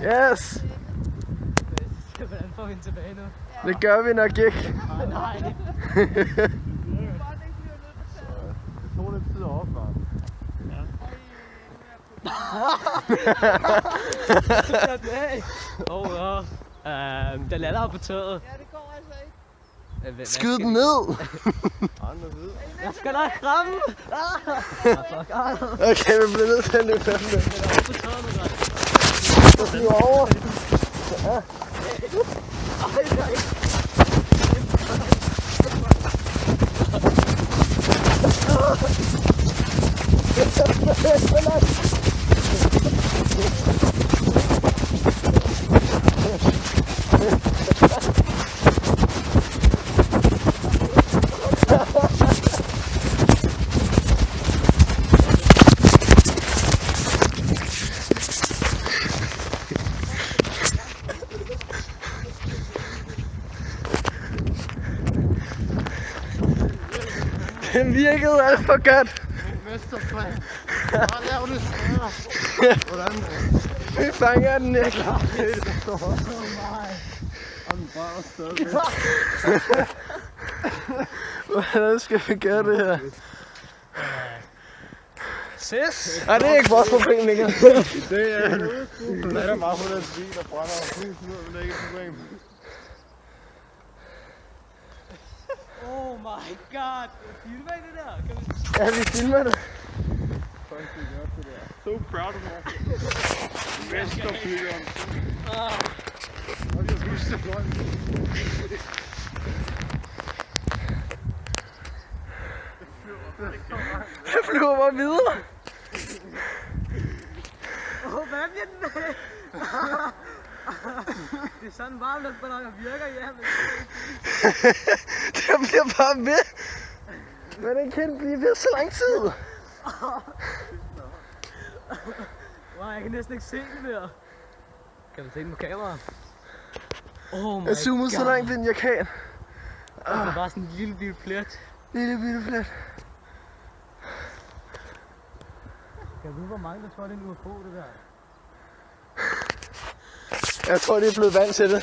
Yes! Hvordan får vi den tilbage nu? Det gør vi nok ikke. Nej. Det tog lidt tid at opvare. Den lander på tøjet. Ja, det går altså ikke. Skyd den ned! Jeg skal nok ramme! Okay, vi bliver nødt til at løbe den. Den er på tøjet nu, godt. Så flyver over. Den virkede alt for godt. Mesterplan. Bare lav det større. Hvordan? Vi fanger den ikke. Det står også. Og den bare stadig. Hvordan skal vi gøre det her? Sis! Nej, det er ikke vores problem, Mikkel. Det er der meget på den bil, der brænder huset ud, men det er ikke et problem. Oh my god! Filmer I det der? Kan vi... Ja, vi filmer det. So proud of you. Mesterbyggeren. Og jeg husker det godt. Jeg flyver bare videre. Hvad bliver den med? Det er sådan varmt, at balloner virker, ja, men... Det bliver bare ved. Men den kan blive ved så lang tid. Wow, jeg kan næsten ikke se den mere. Kan du se den på kameraet? Oh my Jeg zoomede så langt ind, jeg kan. Det er bare sådan en lille bitte plet. Lille bitte flet. Kan du vide, hvor mange der tror, det er en UFO, det der? Jeg tror, det er blevet vant til det.